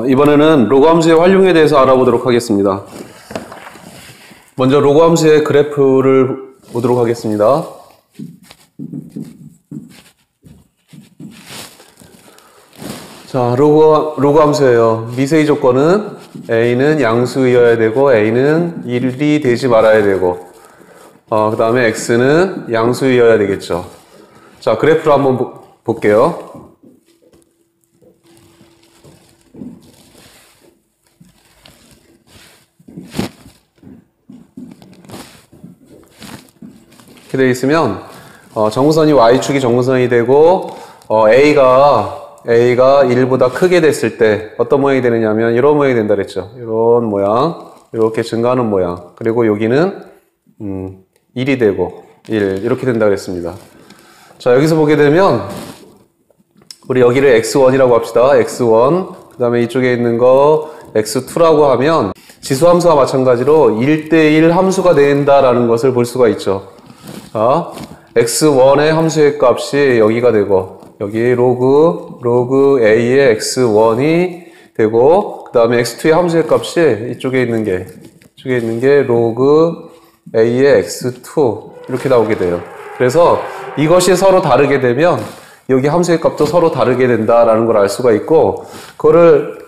이번에는 로그 함수의 활용에 대해서 알아보도록 하겠습니다. 먼저 로그 함수의 그래프를 보도록 하겠습니다. 자, 로그 함수예요. 미세의 조건은 a는 양수이어야 되고 a는 1이 되지 말아야 되고 그 다음에 x는 양수이어야 되겠죠. 자, 그래프를 한번 볼게요. 이렇게 되어 있으면 정근선이 y축이 정근선이 되고 a가 1보다 크게 됐을 때 어떤 모양이 되느냐면 이런 모양이 된다 그랬죠. 이런 모양, 이렇게 증가하는 모양. 그리고 여기는 1이 되고 1 이렇게 된다 그랬습니다. 자, 여기서 보게 되면 우리 여기를 x1이라고 합시다. x1 그 다음에 이쪽에 있는 거 x2라고 하면 지수함수와 마찬가지로 1대1 함수가 된다라는 것을 볼 수가 있죠. 자, x1의 함수의 값이 여기가 되고 여기 로그 a의 x1이 되고 그 다음에 x2의 함수의 값이 이쪽에 있는 게 로그 a의 x2 이렇게 나오게 돼요. 그래서 이것이 서로 다르게 되면 여기 함수의 값도 서로 다르게 된다라는 걸 알 수가 있고 그거를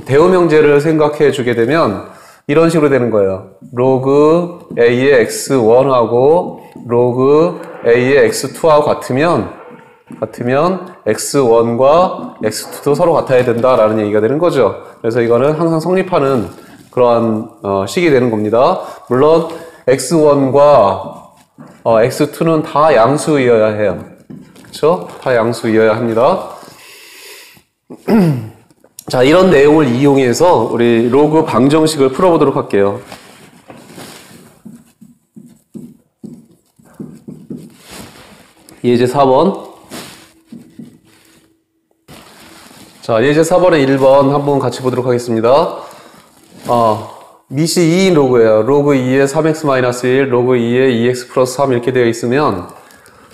대응형제를 생각해 주게 되면 이런 식으로 되는 거예요. 로그 a의 x1하고 로그 a의 x2하고 같으면 x1과 x2도 서로 같아야 된다라는 얘기가 되는 거죠. 그래서 이거는 항상 성립하는 그러한 식이 되는 겁니다. 물론 x1과 x2는 다 양수이어야 해요. 그렇죠? 다 양수이어야 합니다. 자, 이런 내용을 이용해서 우리 로그 방정식을 풀어보도록 할게요. 예제 4번. 자, 예제 4번에 1번 한번 같이 보도록 하겠습니다. 밑이 2인 로그예요. 로그 2의 3x-1, 로그 2의 2x 플러스 3 이렇게 되어 있으면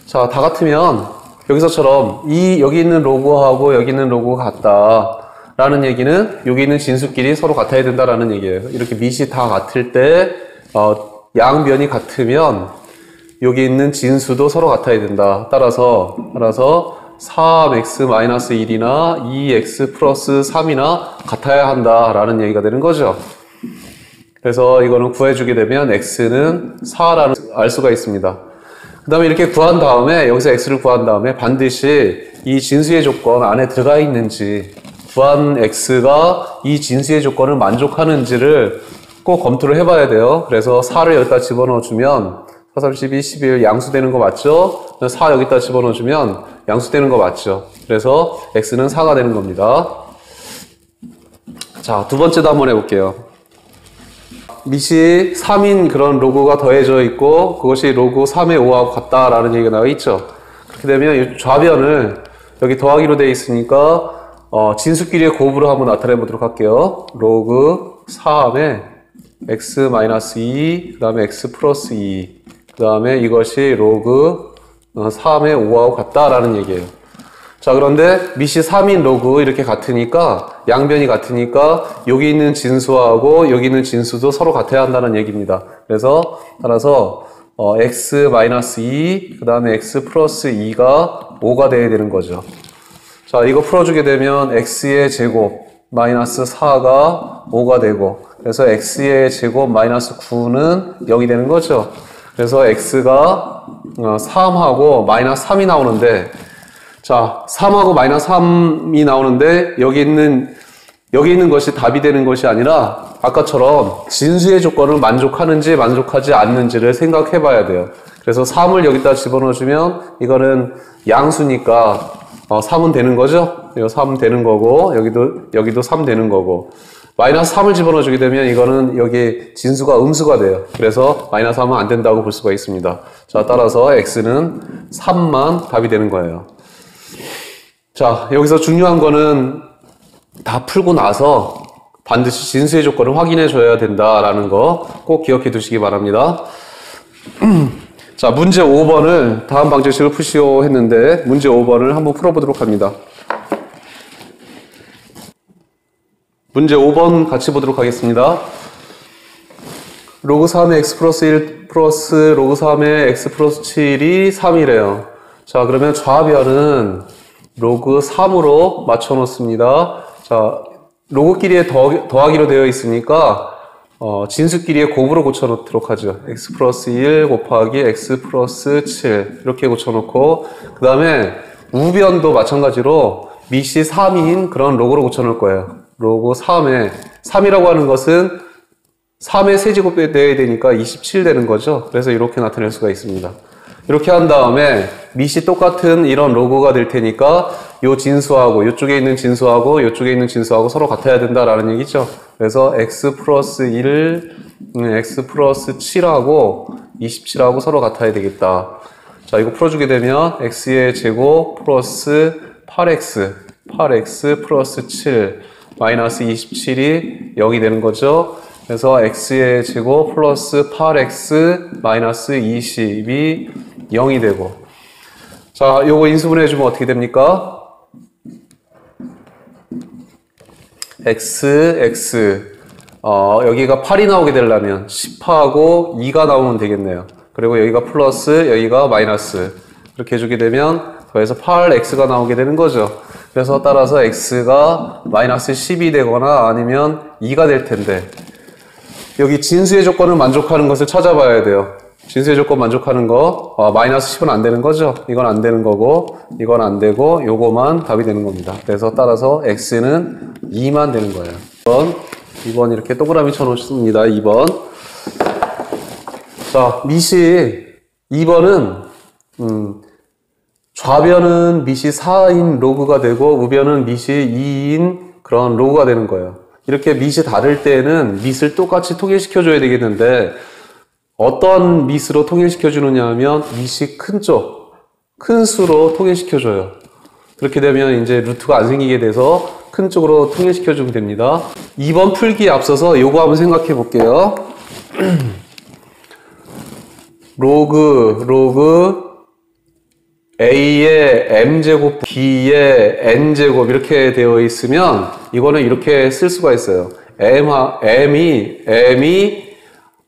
자, 다 같으면 여기서처럼 여기 있는 로그하고 여기 있는 로그가 같다. 라는 얘기는 여기 있는 진수끼리 서로 같아야 된다라는 얘기예요. 이렇게 밑이 다 같을 때 양변이 같으면 여기 있는 진수도 서로 같아야 된다. 따라서 3x-1이나 2x 플러스 3이나 같아야 한다라는 얘기가 되는 거죠. 그래서 이거는 구해주게 되면 x는 4라는 알 수가 있습니다. 그 다음에 이렇게 구한 다음에 여기서 x를 구한 다음에 반드시 이 진수의 조건 안에 들어가 있는지 구한 x가 이 진수의 조건을 만족하는지를 꼭 검토를 해봐야 돼요. 그래서 4를 여기다 집어넣어주면 4, 3, 12, 11 양수되는 거 맞죠? 4 여기다 집어넣어주면 양수되는 거 맞죠? 그래서 x는 4가 되는 겁니다. 자, 두 번째도 한번 해볼게요. 밑이 3인 그런 로그가 더해져 있고 그것이 로그 3의 5하고 같다라는 얘기가 나와 있죠. 그렇게 되면 이 좌변을 여기 더하기로 되어 있으니까 진수끼리의 곱으로 한번 나타내 보도록 할게요. 로그 3에 x-2, 그 다음에 x 플러스 2, 그 다음에 이것이 로그 3의 5하고 같다라는 얘기예요. 자, 그런데 밑이 3인 로그 이렇게 같으니까 양변이 같으니까 여기 있는 진수하고 여기 있는 진수도 서로 같아야 한다는 얘기입니다. 그래서 따라서 x-2, 그 다음에 x 플러스 2가 5가 돼야 되는 거죠. 자, 이거 풀어주게 되면 x의 제곱 마이너스 4가 5가 되고 그래서 x의 제곱 마이너스 9는 0이 되는 거죠. 그래서 x가 3하고 마이너스 3이 나오는데 자, 3하고 마이너스 3이 나오는데 여기 있는 것이 답이 되는 것이 아니라 아까처럼 진수의 조건을 만족하는지 만족하지 않는지를 생각해 봐야 돼요. 그래서 3을 여기다 집어넣어주면 이거는 양수니까 3은 되는 거죠? 이거 3 되는 거고 여기도 3 되는 거고 마이너스 3을 집어넣어주게 되면 이거는 여기 진수가 음수가 돼요. 그래서 마이너스 3은 안 된다고 볼 수가 있습니다. 자, 따라서 x는 3만 답이 되는 거예요. 자, 여기서 중요한 거는 다 풀고 나서 반드시 진수의 조건을 확인해 줘야 된다라는 거 꼭 기억해 두시기 바랍니다. 자, 문제 5번을 다음 방정식을 푸시오 했는데 문제 5번을 한번 풀어보도록 합니다. 문제 5번 같이 보도록 하겠습니다. 로그 3의 x 플러스 1 플러스 로그 3의 x 플러스 7이 3이래요. 자, 그러면 좌변은 로그 3으로 맞춰 놓습니다. 자, 로그끼리의 더하기로 되어 있으니까 진수끼리의 곱으로 고쳐 놓도록 하죠. x 플러스 1 곱하기 x 플러스 7 이렇게 고쳐 놓고, 그 다음에 우변도 마찬가지로 밑이 3인 그런 로그로 고쳐 놓을 거예요. 로그 3이라고 하는 것은 3의 세제곱에 되어야 되니까 27 되는 거죠. 그래서 이렇게 나타낼 수가 있습니다. 이렇게 한 다음에 밑이 똑같은 이런 로그가 될 테니까 요 진수하고 이쪽에 있는 진수하고 이쪽에 있는 진수하고 서로 같아야 된다라는 얘기죠. 그래서 x 플러스 1, x 플러스 7하고 27하고 서로 같아야 되겠다. 자, 이거 풀어주게 되면 x의 제곱 플러스 8x 플러스 7 마이너스 27이 0이 되는 거죠. 그래서 x의 제곱 플러스 8x 마이너스 20이 0이 되고, 자, 요거 인수분해 주면 어떻게 됩니까? x 여기가 8이 나오게 되려면 10하고 2가 나오면 되겠네요. 그리고 여기가 플러스 여기가 마이너스 이렇게 해주게 되면 더해서 8x가 나오게 되는 거죠. 그래서 따라서 x가 마이너스 10이 되거나 아니면 2가 될 텐데, 여기 진수의 조건을 만족하는 것을 찾아봐야 돼요. 진수의 조건 만족하는 거, 마이너스 10은 안 되는 거죠. 이건 안 되는 거고, 이건 안 되고, 요거만 답이 되는 겁니다. 그래서 따라서 x는 2만 되는 거예요. 2번 이렇게 동그라미 쳐놓습니다. 2번. 자, 밑이 2번은 좌변은 밑이 4인 로그가 되고 우변은 밑이 2인 그런 로그가 되는 거예요. 이렇게 밑이 다를 때는 밑을 똑같이 통일시켜줘야 되겠는데, 어떤 밑으로 통일시켜주느냐 하면 밑이 큰 쪽, 큰 수로 통일시켜줘요. 그렇게 되면 이제 루트가 안 생기게 돼서 큰 쪽으로 통일시켜주면 됩니다. 2번 풀기에 앞서서 요거 한번 생각해 볼게요. 로그 A의 M제곱, B의 N제곱 이렇게 되어 있으면 이거는 이렇게 쓸 수가 있어요. M이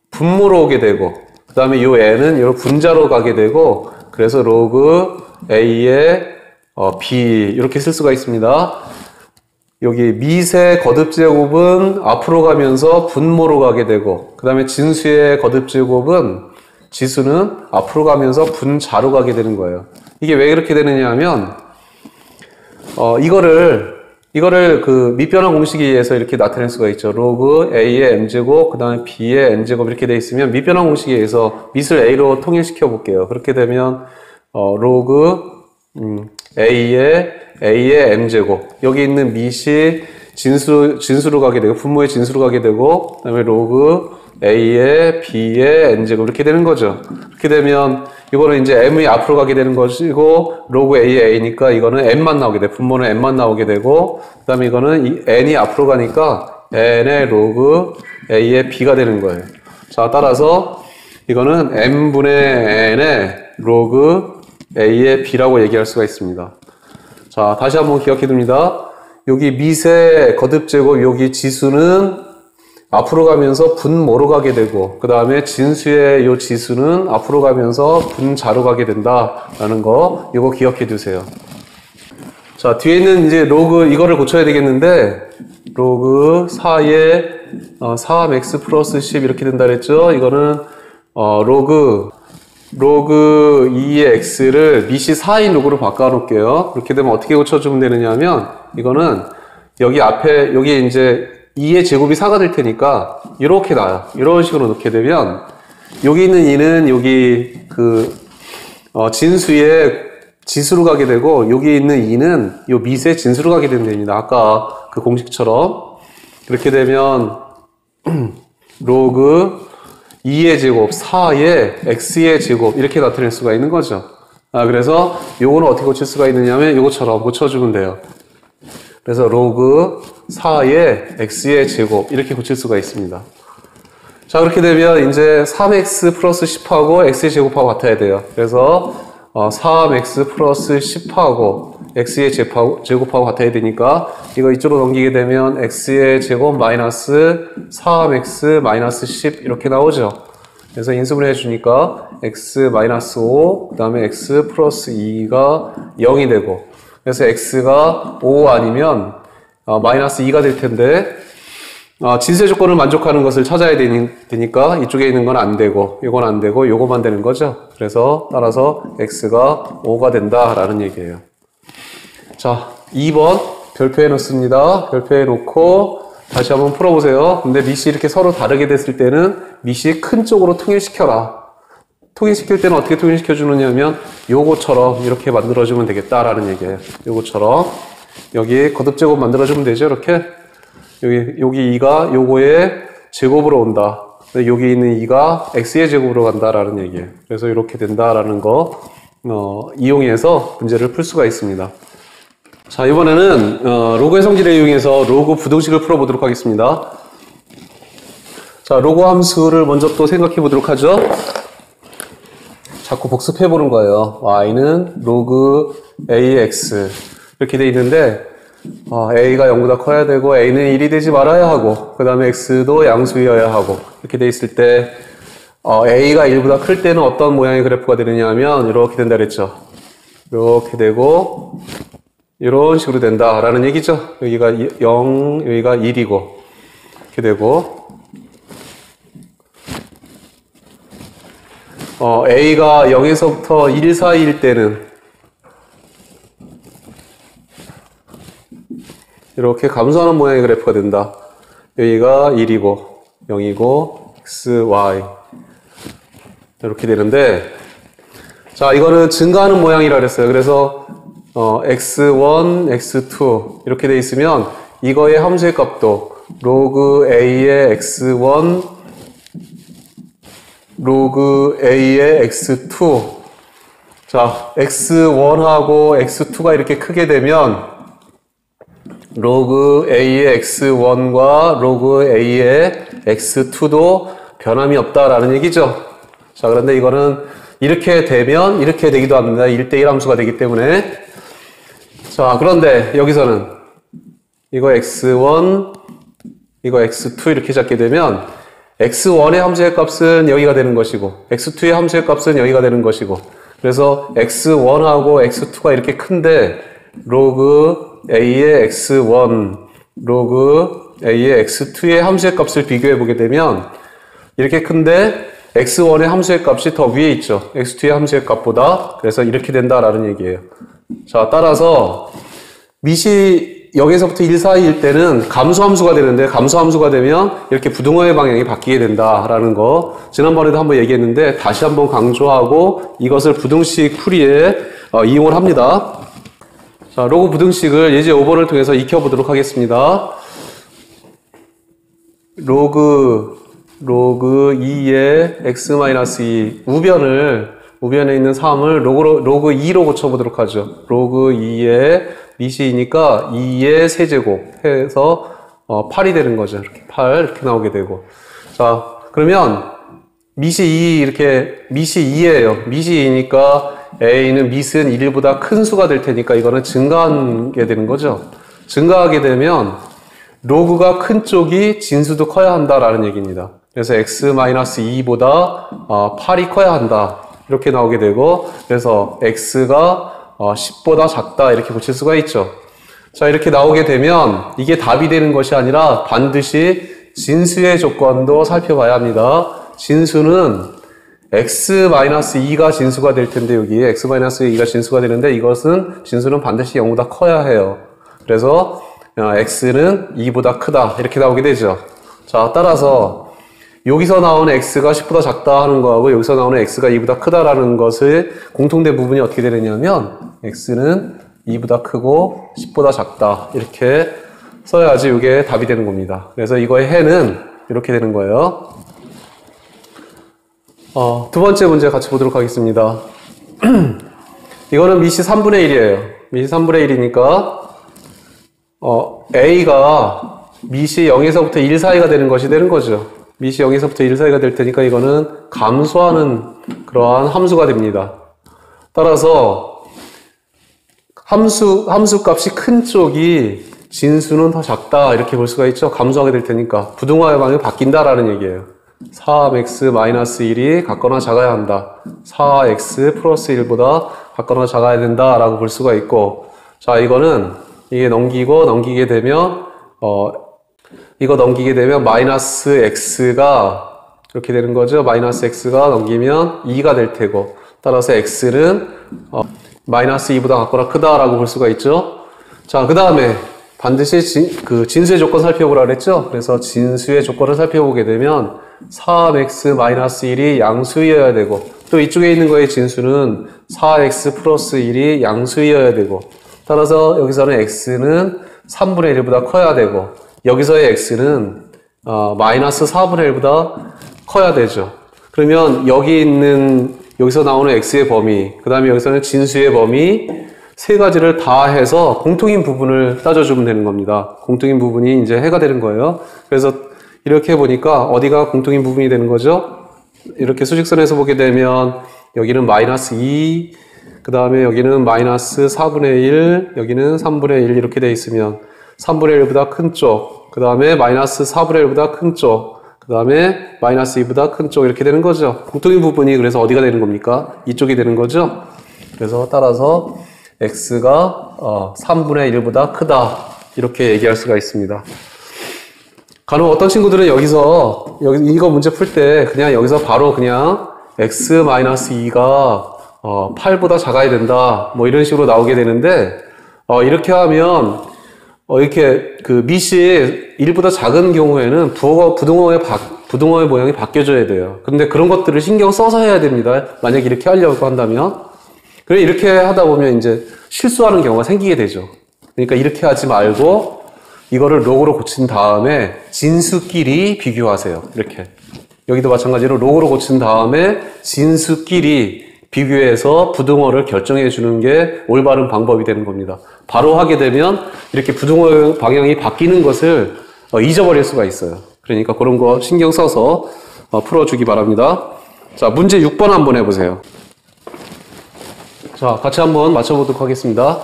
분모로 오게 되고, 그 다음에 요 N은 요 분자로 가게 되고, 그래서 로그 A의 B 이렇게 쓸 수가 있습니다. 여기 밑의 거듭제곱은 앞으로 가면서 분모로 가게 되고, 그 다음에 진수의 거듭제곱은 지수는 앞으로 가면서 분자로 가게 되는 거예요. 이게 왜 그렇게 되느냐 하면, 이거를 그 밑변화 공식에 의해서 이렇게 나타낼 수가 있죠. 로그 A의 M제곱, 그 다음에 B의 N제곱 이렇게 돼 있으면 밑변화 공식에 의해서 밑을 A로 통일시켜 볼게요. 그렇게 되면, 로그, A의 M제곱. 여기 있는 밑이 진수로 가게 되고, 분모의 진수로 가게 되고, 그 다음에 로그 A의 B의 N제곱 이렇게 되는 거죠. 이렇게 되면 이거는 이제 M이 앞으로 가게 되는 것이고, 로그 A의 A니까 이거는 M만 나오게 돼. 분모는 M만 나오게 되고, 그 다음에 이거는 N이 앞으로 가니까 N의 로그 A의 B가 되는 거예요. 자, 따라서 이거는 M분의 N의 로그 A의 B라고 얘기할 수가 있습니다. 자, 다시 한번 기억해 둡니다. 여기 밑의 거듭제곱, 여기 지수는 앞으로 가면서 분모로 가게 되고, 그 다음에 진수의 요 지수는 앞으로 가면서 분자로 가게 된다라는 거, 이거 기억해 두세요. 자, 뒤에 있는 이제 로그, 이거를 고쳐야 되겠는데, 로그 4의 3x 플러스 10 이렇게 된다 그랬죠? 이거는, 로그 2의 x를 밑이 4인 로그로 바꿔 놓을게요. 그렇게 되면 어떻게 고쳐주면 되느냐 하면, 이거는 여기 앞에, 여기 이제 2의 제곱이 4가 될 테니까 이렇게 나와요. 이런 식으로 놓게 되면 여기 있는 2는 여기 진수의 지수로 가게 되고, 여기 있는 2는 요 밑의 진수로 가게 되면 됩니다. 아까 그 공식처럼. 그렇게 되면 로그 2의 제곱 4의 x의 제곱 이렇게 나타낼 수가 있는 거죠. 그래서 요거는 어떻게 고칠 수가 있느냐면 요것처럼 고쳐주면 돼요. 그래서 로그 4의 x의 제곱 이렇게 고칠 수가 있습니다. 자, 그렇게 되면 이제 3x 플러스 10하고 x의 제곱하고 같아야 돼요. 그래서 3x 플러스 10하고 x의 제곱하고 같아야 되니까 이거 이쪽으로 넘기게 되면 x의 제곱 마이너스 3x 마이너스 10 이렇게 나오죠. 그래서 인수분해 해주니까 x 마이너스 5, 그 다음에 x 플러스 2가 0이 되고, 그래서 x가 5 아니면 마이너스 2가 될 텐데, 진수의 조건을 만족하는 것을 찾아야 되니까 이쪽에 있는 건 안 되고, 이건 안 되고, 요거만 되는 거죠. 그래서 따라서 x가 5가 된다라는 얘기예요. 자, 2번 별표해 놓습니다. 별표해 놓고 다시 한번 풀어보세요. 근데 밑이 이렇게 서로 다르게 됐을 때는 밑이 큰 쪽으로 통일시켜라. 통일시킬 때는 어떻게 통일시켜주느냐면 요거처럼 이렇게 만들어주면 되겠다라는 얘기예요. 요거처럼 여기 거듭제곱 만들어주면 되죠. 이렇게 여기 2가 요거의 제곱으로 온다. 여기 있는 2가 x의 제곱으로 간다라는 얘기예요. 그래서 이렇게 된다라는 거 이용해서 문제를 풀 수가 있습니다. 자, 이번에는 로그의 성질을 이용해서 로그 부등식을 풀어보도록 하겠습니다. 자, 로그 함수를 먼저 또 생각해 보도록 하죠. 자꾸 복습해 보는 거예요. y는 로그 ax 이렇게 돼 있는데 a가 0보다 커야 되고 a는 1이 되지 말아야 하고 그 다음에 x도 양수여야 하고 이렇게 돼 있을 때 a가 1보다 클 때는 어떤 모양의 그래프가 되느냐 하면 이렇게 된다 그랬죠. 이렇게 되고 이런 식으로 된다라는 얘기죠. 여기가 0, 여기가 1이고 이렇게 되고 A가 0에서부터 1 사이일 때는 이렇게 감소하는 모양의 그래프가 된다. 여기가 1이고 0이고 x, y 이렇게 되는데 자, 이거는 증가하는 모양이라 그랬어요. 그래서 x1, x2 이렇게 돼 있으면 이거의 함수의 값도 로그 a의 x1 로그 a의 x2 자, x1하고 x2가 이렇게 크게 되면 로그 a의 x1과 로그 a의 x2도 변함이 없다라는 얘기죠. 자, 그런데 이거는 이렇게 되면 이렇게 되기도 합니다. 1대1 함수가 되기 때문에 자, 그런데 여기서는 이거 x1, 이거 x2 이렇게 잡게 되면 x1의 함수의 값은 여기가 되는 것이고 x2의 함수의 값은 여기가 되는 것이고 그래서 x1하고 x2가 이렇게 큰데 로그 a의 x1, 로그 a의 x2의 함수의 값을 비교해 보게 되면 이렇게 큰데 x1의 함수의 값이 더 위에 있죠. x2의 함수의 값보다. 그래서 이렇게 된다라는 얘기예요. 자, 따라서 밑이 0에서부터 1 사이일 때는 감소함수가 되는데 감소함수가 되면 이렇게 부등호의 방향이 바뀌게 된다라는 거 지난번에도 한번 얘기했는데 다시 한번 강조하고 이것을 부등식 풀이에 이용을 합니다. 자, 로그 부등식을 예제 5번을 통해서 익혀보도록 하겠습니다. 로그 2의 x-2 우변에 있는 3을 로그 2로 고쳐보도록 하죠. 로그 2의 밑이니까 2의 세제곱 해서 8이 되는 거죠. 이렇게 8 이렇게 나오게 되고 자, 그러면 밑이 2예요. 밑이 2니까 a는 밑은 1보다 큰 수가 될 테니까 이거는 증가하게 되는 거죠. 증가하게 되면 로그가 큰 쪽이 진수도 커야 한다라는 얘기입니다. 그래서 x-2보다 8이 커야 한다. 이렇게 나오게 되고 그래서 x가 10보다 작다 이렇게 고칠 수가 있죠. 자, 이렇게 나오게 되면 이게 답이 되는 것이 아니라 반드시 진수의 조건도 살펴봐야 합니다. 진수는 x-2가 진수가 될 텐데 여기 x-2가 진수가 되는데 이것은 진수는 반드시 0보다 커야 해요. 그래서 x는 2보다 크다 이렇게 나오게 되죠. 자, 따라서 여기서 나오는 x가 10보다 작다 하는 거하고 여기서 나오는 x가 2보다 크다라는 것의 공통된 부분이 어떻게 되느냐면 x는 2보다 크고 10보다 작다 이렇게 써야지 이게 답이 되는 겁니다. 그래서 이거의 해는 이렇게 되는 거예요. 두 번째 문제 같이 보도록 하겠습니다. 이거는 밑이 3분의 1이에요. 밑이 3분의 1이니까 a가 밑이 0에서부터 1 사이가 되는 것이 되는 거죠. 밑이 0에서부터 1 사이가 될 테니까 이거는 감소하는 그러한 함수가 됩니다. 따라서 함수 값이 큰 쪽이 진수는 더 작다 이렇게 볼 수가 있죠. 감소하게 될 테니까 부등호의 방향이 바뀐다라는 얘기예요. 4x-1이 같거나 작아야 한다. 4x 플러스 1보다 같거나 작아야 된다라고 볼 수가 있고, 자 이거는 이게 넘기게 되면 이거 넘기게 되면 마이너스 x가 이렇게 되는 거죠. 마이너스 x가 넘기면 2가 될 테고, 따라서 x는 마이너스 2보다 같거나 크다라고 볼 수가 있죠. 자, 그 다음에 반드시 진수의 조건 살펴보라 그랬죠. 그래서 진수의 조건을 살펴보게 되면 3x-1이 양수이어야 되고, 또 이쪽에 있는 거의 진수는 4x 플러스 1이 양수이어야 되고, 따라서 여기서는 x는 3분의 1보다 커야 되고, 여기서의 x는 마이너스 4분의 1보다 커야 되죠. 그러면 여기서 나오는 x의 범위, 그 다음에 여기서는 진수의 범위, 세 가지를 다 해서 공통인 부분을 따져주면 되는 겁니다. 공통인 부분이 이제 해가 되는 거예요. 그래서 이렇게 보니까 어디가 공통인 부분이 되는 거죠? 이렇게 수직선에서 보게 되면 여기는 마이너스 2, 그 다음에 여기는 마이너스 4분의 1, 여기는 3분의 1 이렇게 돼 있으면 3분의 1보다 큰 쪽, 그 다음에 마이너스 4분의 1보다 큰 쪽, 그 다음에 마이너스 2보다 큰 쪽 이렇게 되는 거죠. 공통인 부분이 그래서 어디가 되는 겁니까? 이쪽이 되는 거죠. 그래서 따라서 x가 3분의 1보다 크다 이렇게 얘기할 수가 있습니다. 간혹 어떤 친구들은 이거 문제 풀 때 그냥 여기서 바로 그냥 x-2가 8보다 작아야 된다 뭐 이런 식으로 나오게 되는데, 이렇게 하면 이렇게 그 밑이 1보다 작은 경우에는 부등호의 모양이 바뀌어져야 돼요. 근데 그런 것들을 신경 써서 해야 됩니다. 만약 이렇게 하려고 한다면. 그래 이렇게 하다 보면 이제 실수하는 경우가 생기게 되죠. 그러니까 이렇게 하지 말고 이거를 로그로 고친 다음에 진수끼리 비교하세요. 이렇게. 여기도 마찬가지로 로그로 고친 다음에 진수끼리 비교해서 부등호를 결정해 주는 게 올바른 방법이 되는 겁니다. 바로 하게 되면 이렇게 부등호 방향이 바뀌는 것을 잊어버릴 수가 있어요. 그러니까 그런 거 신경 써서 풀어주기 바랍니다. 자, 문제 6번 한번 해보세요. 자, 같이 한번 맞춰보도록 하겠습니다.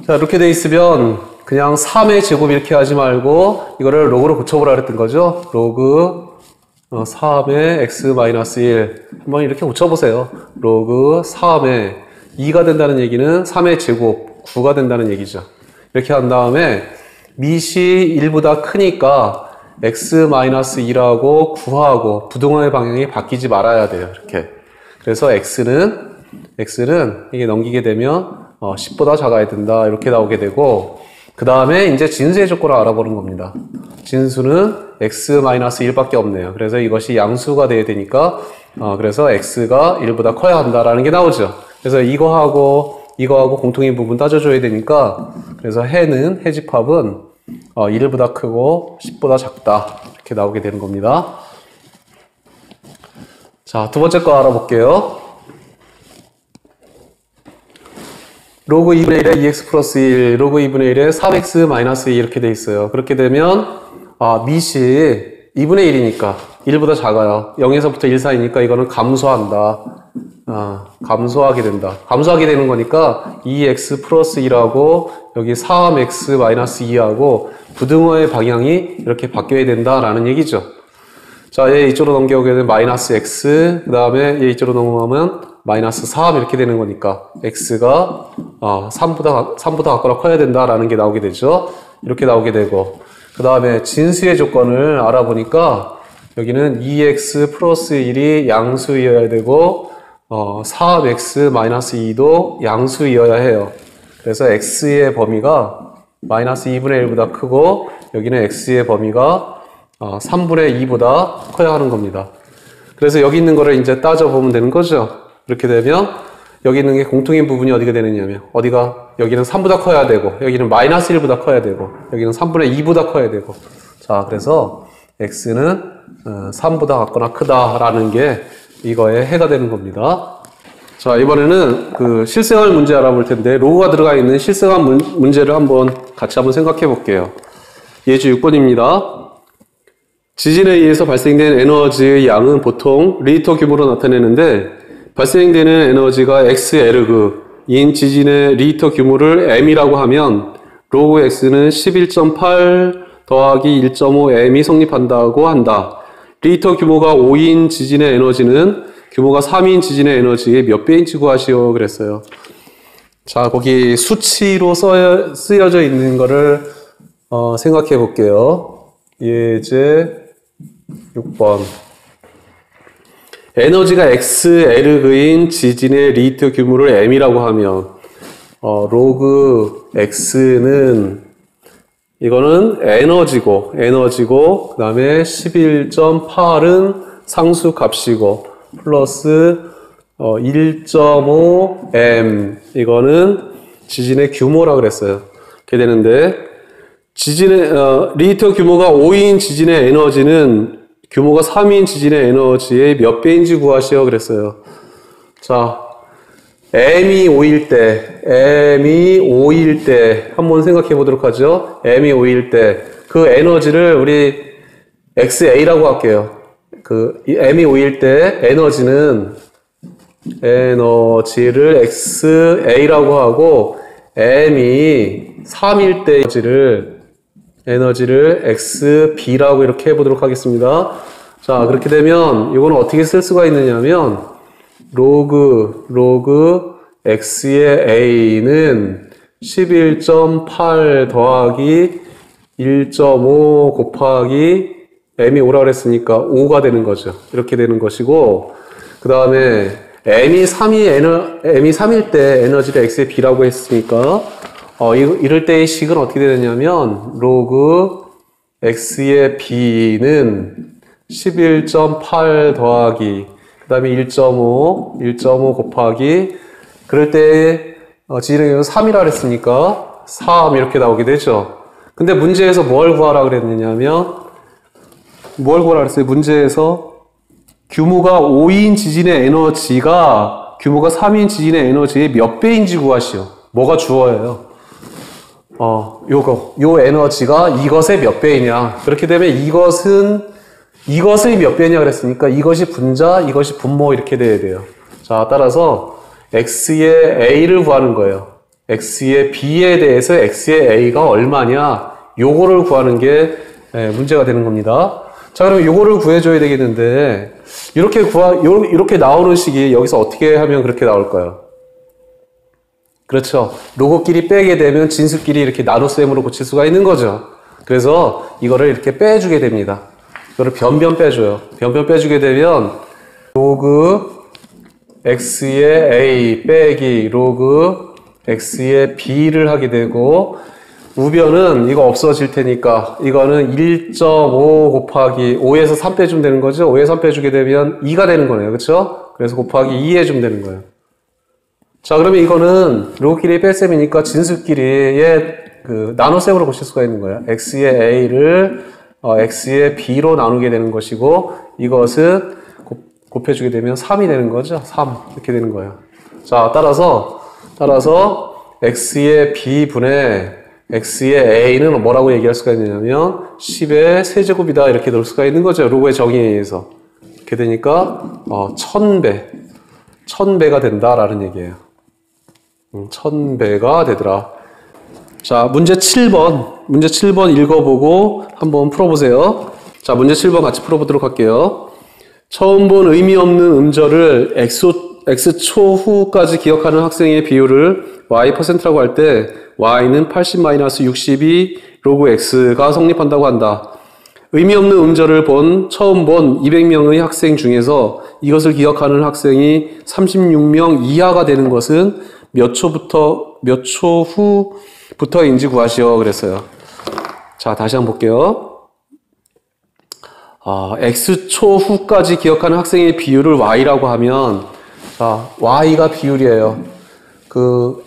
자, 이렇게 돼 있으면 그냥 3의 제곱 이렇게 하지 말고 이거를 로그로 고쳐보라 그랬던 거죠. 로그 3의 x-1 한번 이렇게 고쳐보세요. 로그 3의 2가 된다는 얘기는 3의 제곱 9가 된다는 얘기죠. 이렇게 한 다음에 밑이 1보다 크니까 x-2하고 9하고 부등호의 방향이 바뀌지 말아야 돼요. 이렇게. 그래서 x는 이게 넘기게 되면 10보다 작아야 된다 이렇게 나오게 되고, 그 다음에 이제 진수의 조건을 알아보는 겁니다. 진수는 x-1밖에 없네요. 그래서 이것이 양수가 돼야 되니까 그래서 x가 1보다 커야 한다라는 게 나오죠. 그래서 이거하고 공통인 부분 따져줘야 되니까, 그래서 해집합은 1보다 크고 10보다 작다 이렇게 나오게 되는 겁니다. 자, 두 번째 거 알아볼게요. 로그 2분의 1에 2x 플러스 1, 로그 2분의 1에 3x-2 이렇게 돼 있어요. 그렇게 되면 밑이 2분의 1이니까 1보다 작아요. 0에서부터 1 사이니까 이거는 감소한다. 감소하게 된다. 감소하게 되는 거니까 2x 플러스 1하고 여기 3x-2하고 부등호의 방향이 이렇게 바뀌어야 된다라는 얘기죠. 자, 얘 이쪽으로 넘겨오게 되면 마이너스 x, 그 다음에 얘 이쪽으로 넘어가면 마이너스 3 이렇게 되는 거니까 x가 3보다 같거나 커야 된다라는 게 나오게 되죠. 이렇게 나오게 되고, 그 다음에 진수의 조건을 알아보니까 여기는 2x 플러스 1이 양수이어야 되고 3x-2도 양수이어야 해요. 그래서 x의 범위가 마이너스 2분의 1보다 크고 여기는 x의 범위가 3분의 2보다 커야 하는 겁니다. 그래서 여기 있는 거를 이제 따져보면 되는 거죠. 이렇게 되면 여기 있는 게 공통인 부분이 어디가 되느냐면 여기는 3보다 커야 되고 여기는 마이너스 1보다 커야 되고 여기는 3분의 2보다 커야 되고, 자 그래서 x는 3보다 같거나 크다라는 게 이거의 해가 되는 겁니다. 자, 이번에는 그 실생활 문제 알아볼 텐데 로그가 들어가 있는 실생활 문제를 같이 한번 생각해 볼게요. 예제 6번입니다. 지진에 의해서 발생된 에너지의 양은 보통 리터 규모로 나타내는데 발생되는 에너지가 xL인 지진의 리히터 규모를 m이라고 하면 로그 x는 11.8 더하기 1.5m이 성립한다고 한다. 리히터 규모가 5인 지진의 에너지는 규모가 3인 지진의 에너지의 몇 배인지 구하시오 그랬어요. 자, 거기 수치로 쓰여져 있는 거를 생각해 볼게요. 예제 6번. 에너지가 xL인 지진의 리히터 규모를 m이라고 하면 로그 x는 이거는 에너지고 그 다음에 11.8은 상수 값이고 플러스 1.5m 이거는 지진의 규모라 그랬어요. 이렇게 되는데 지진의 리히터 규모가 5인 지진의 에너지는 규모가 3인 지진의 에너지의 몇 배인지 구하시오 그랬어요. 자, m이 5일 때 한번 생각해 보도록 하죠. m이 5일 때 그 에너지를 우리 xa라고 할게요. 그 m이 5일 때 에너지를 xa라고 하고 m이 3일 때 에너지를 xb라고 이렇게 해보도록 하겠습니다. 자, 그렇게 되면 이거는 어떻게 쓸 수가 있느냐면 로그 x의 a는 11.8 더하기 1.5 곱하기 m이 5라고 그랬으니까 5가 되는 거죠. 이렇게 되는 것이고 그 다음에 m이 3일 때 에너지를 x의 b라고 했으니까 이럴 때의 식은 어떻게 되느냐면 로그 x의 b는 11.8 더하기 그 다음에 1.5 곱하기 그럴 때 지진의 경우 3이라 그랬으니까 3 이렇게 나오게 되죠. 근데 문제에서 뭘 구하라 그랬느냐면 뭘 구하라 그랬어요? 문제에서 규모가 5인 지진의 에너지가 규모가 3인 지진의 에너지의 몇 배인지 구하시오. 뭐가 주어예요? 요 에너지가 이것의 몇 배이냐. 그렇게 되면 이것의 몇 배냐 그랬으니까 이것이 분자, 이것이 분모 이렇게 돼야 돼요. 자, 따라서 x의 a를 구하는 거예요. x의 b에 대해서 x의 a가 얼마냐. 요거를 구하는 게 문제가 되는 겁니다. 자, 그러면 요거를 구해줘야 되겠는데 이렇게 나오는 식이 여기서 어떻게 하면 그렇게 나올까요? 그렇죠. 로그끼리 빼게 되면 진수끼리 이렇게 나눗셈으로 고칠 수가 있는 거죠. 그래서 이거를 이렇게 빼주게 됩니다. 이거를 변변 빼줘요. 변변 빼주게 되면 로그 x의 a 빼기 로그 x의 b를 하게 되고 우변은 이거 없어질 테니까 이거는 1.5 곱하기 5에서 3 빼주면 되는 거죠. 5에서 3 빼주게 되면 2가 되는 거네요. 그렇죠? 그래서 곱하기 2 해주면 되는 거예요. 자, 그러면 이거는 로그끼리 뺄셈이니까 진수끼리의 나눗셈으로 고칠 수가 있는 거예요. x의 a를 x의 b로 나누게 되는 것이고 이것은 곱해주게 되면 3이 되는 거죠. 3 이렇게 되는 거예요. 자, 따라서 x의 b분의 x의 a는 뭐라고 얘기할 수가 있느냐면 10의 세제곱이다 이렇게 넣을 수가 있는 거죠. 로그의 정의에 의해서. 이렇게 되니까 1000배가 된다라는 얘기예요. 1000배가 되더라. 자, 문제 7번 읽어보고 한번 풀어보세요. 자, 문제 7번 같이 풀어보도록 할게요. 처음 본 의미 없는 음절을 x초 후까지 기억하는 학생의 비율을 y%라고 할 때 y는 80-62 로그 x가 성립한다고 한다. 의미 없는 음절을 처음 본 200명의 학생 중에서 이것을 기억하는 학생이 36명 이하가 되는 것은 몇 초 후부터인지 구하시오 그랬어요. 자, 다시 한번 볼게요. x초 후까지 기억하는 학생의 비율을 y라고 하면 자, y가 비율이에요.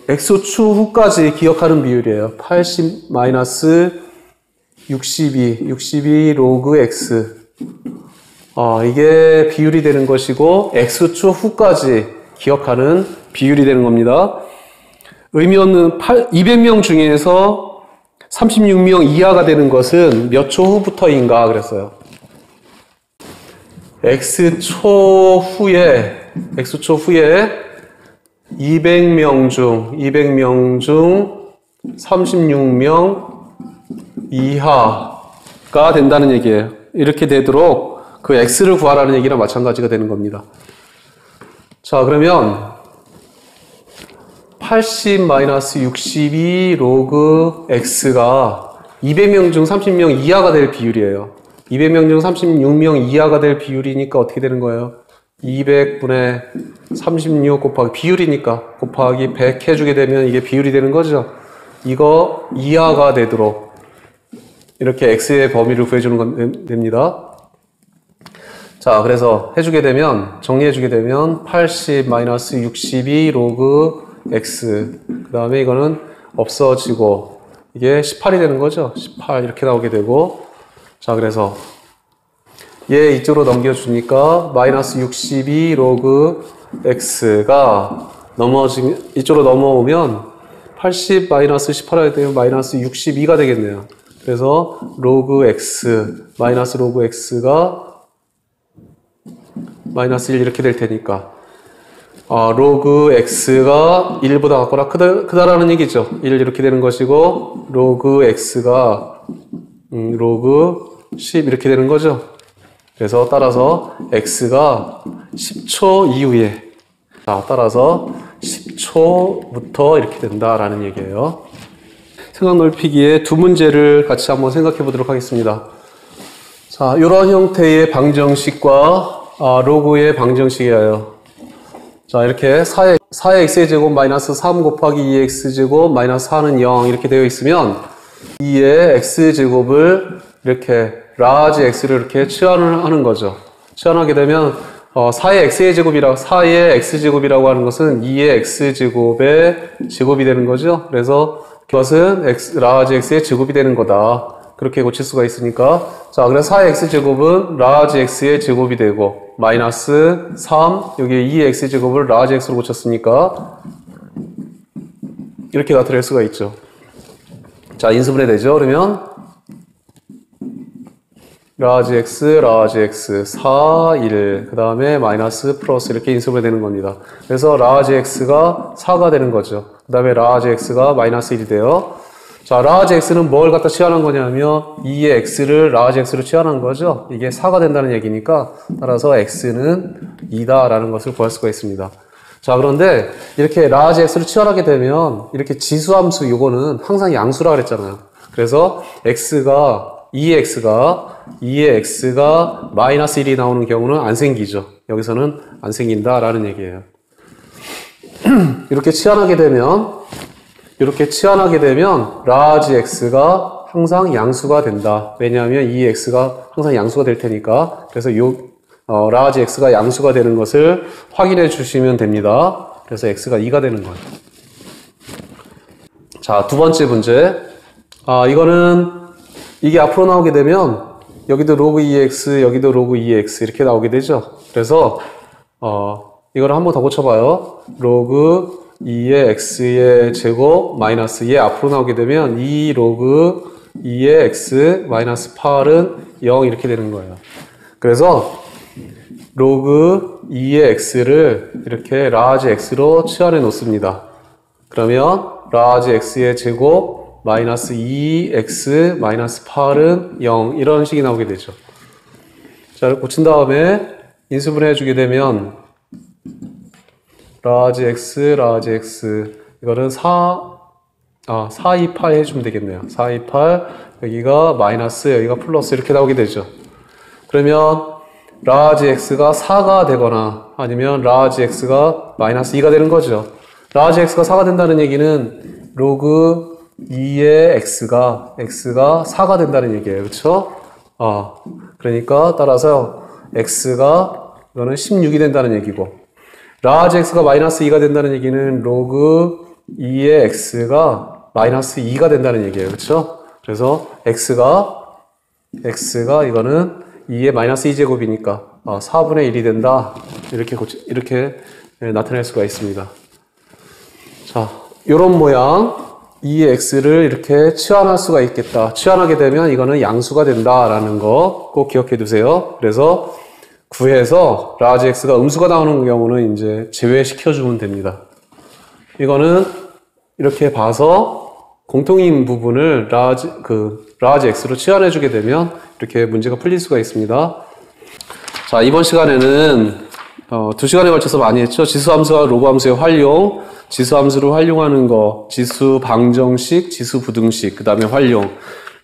x초 후까지 기억하는 비율이에요. 80-62 로그 x. 이게 비율이 되는 것이고 x초 후까지 기억하는 비율이 되는 겁니다. 의미 없는 200명 중에서 36명 이하가 되는 것은 몇 초 후부터인가 그랬어요. x초 후에 x초 후에 200명 중 36명 이하가 된다는 얘기예요. 이렇게 되도록 그 x를 구하라는 얘기랑 마찬가지가 되는 겁니다. 자, 그러면 80-62 로그 x가 200명 중 30명 이하가 될 비율이에요. 200명 중 36명 이하가 될 비율이니까 어떻게 되는 거예요? 200분의 36 곱하기 비율이니까 곱하기 100 해주게 되면 이게 비율이 되는 거죠. 이거 이하가 되도록 이렇게 x의 범위를 구해주는 건 됩니다. 자, 그래서 해주게 되면 정리해주게 되면 80-62 로그 x 그 다음에 이거는 없어지고 이게 18이 되는 거죠. 18 이렇게 나오게 되고 자, 그래서 얘 이쪽으로 넘겨주니까 -62 로그 x가 이쪽으로 넘어오면 80-18 하게 되면 -62가 되겠네요. 그래서 로그 x 로그 x가 -1 이렇게 될 테니까 로그 x가 1보다 같거나 크다라는 얘기죠. 1 이렇게 되는 것이고 로그 x가 로그 10 이렇게 되는 거죠. 그래서 따라서 x가 10초 이후에 따라서 10초부터 이렇게 된다라는 얘기예요. 생각 넓히기에 두 문제를 같이 한번 생각해 보도록 하겠습니다. 자, 이런 형태의 방정식과 로그의 방정식이에요. 자, 이렇게 4의 x의 제곱 마이너스 3 곱하기 2x 제곱 마이너스 4는 0 이렇게 되어 있으면 2의 x 제곱을 이렇게 라지 x를 이렇게 치환을 하는 거죠. 치환하게 되면 4의 x의 제곱이라고 4의 x 제곱이라고 하는 것은 2의 x 제곱의 제곱이 되는 거죠. 그래서 그것은 라지 x의 제곱이 되는 거다. 그렇게 고칠 수가 있으니까 자, 그래서 4의 x제곱은 라지 x의 제곱이 되고 마이너스 3 여기 2의 x제곱을 라지 x로 고쳤으니까 이렇게 나타낼 수가 있죠. 자, 인수분해 되죠. 그러면 라지 x 4, 1 그 다음에 마이너스 플러스 이렇게 인수분해 되는 겁니다. 그래서 라지 x가 4가 되는 거죠. 그 다음에 라지 x가 마이너스 1이 돼요. 자, 라지 x는 뭘 갖다 치환한 거냐면 2의 x를 라지 x로 치환한 거죠. 이게 4가 된다는 얘기니까 따라서 x는 2다라는 것을 구할 수가 있습니다. 자, 그런데 이렇게 라지 x를 치환하게 되면 이렇게 지수함수 요거는 항상 양수라 그랬잖아요. 그래서 2의 x가 마이너스 1이 나오는 경우는 안 생기죠. 여기서는 안 생긴다라는 얘기예요. 이렇게 치환하게 되면 라지 x가 항상 양수가 된다. 왜냐하면 2의 x가 항상 양수가 될 테니까. 그래서 라지 x가 양수가 되는 것을 확인해 주시면 됩니다. 그래서 x가 2가 되는 거예요. 자, 두 번째 문제. 이게 앞으로 나오게 되면 여기도 로그 2x, 여기도 로그 2x 이렇게 나오게 되죠. 그래서 이걸 한번 더 고쳐봐요. 로그 2의 x의 제곱 마이너스 얘 앞으로 나오게 되면 2 로그 2의 x 마이너스 8은 0 이렇게 되는 거예요. 그래서 로그 2의 x를 이렇게 라지 x로 치환해 놓습니다. 그러면 라지 x의 제곱 마이너스 2x 마이너스 8은 0 이런 식이 나오게 되죠. 자, 고친 다음에 인수분해 해주게 되면 라지 x 이거는 4, 2, 8 해주면 되겠네요. 4, 2, 8 여기가 마이너스 여기가 플러스 이렇게 나오게 되죠. 그러면 라지 x가 4가 되거나 아니면 라지 x가 마이너스 2가 되는 거죠. 라지 x가 4가 된다는 얘기는 로그 2의 x가 4가 된다는 얘기예요. 그렇죠? 그러니까 따라서 x가 이거는 16이 된다는 얘기고 라지 x가 마이너스 2가 된다는 얘기는 로그 2의 x가 마이너스 2가 된다는 얘기예요. 그렇죠? 그래서 x가 이거는 2의 마이너스 2제곱이니까 4분의 1이 된다. 이렇게 나타낼 수가 있습니다. 자, 요런 모양 2의 x를 이렇게 치환할 수가 있겠다. 치환하게 되면 이거는 양수가 된다라는 거 꼭 기억해 두세요. 그래서 구해서 라지 x가 음수가 나오는 경우는 이제 제외시켜주면 됩니다. 이거는 이렇게 봐서 공통인 부분을 라지 x로 치환해주게 되면 이렇게 문제가 풀릴 수가 있습니다. 자, 이번 시간에는 2시간에 걸쳐서 많이 했죠. 지수함수와 로그함수의 활용, 지수함수를 활용하는 거, 지수 방정식, 지수 부등식, 그 다음에 활용,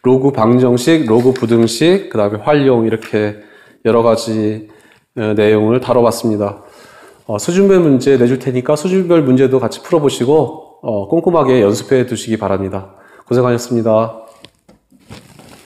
로그 방정식, 로그 부등식, 그 다음에 활용, 이렇게 여러 가지 내용을 다뤄봤습니다. 수준별 문제 내줄 테니까 수준별 문제도 같이 풀어보시고 꼼꼼하게 연습해 두시기 바랍니다. 고생하셨습니다.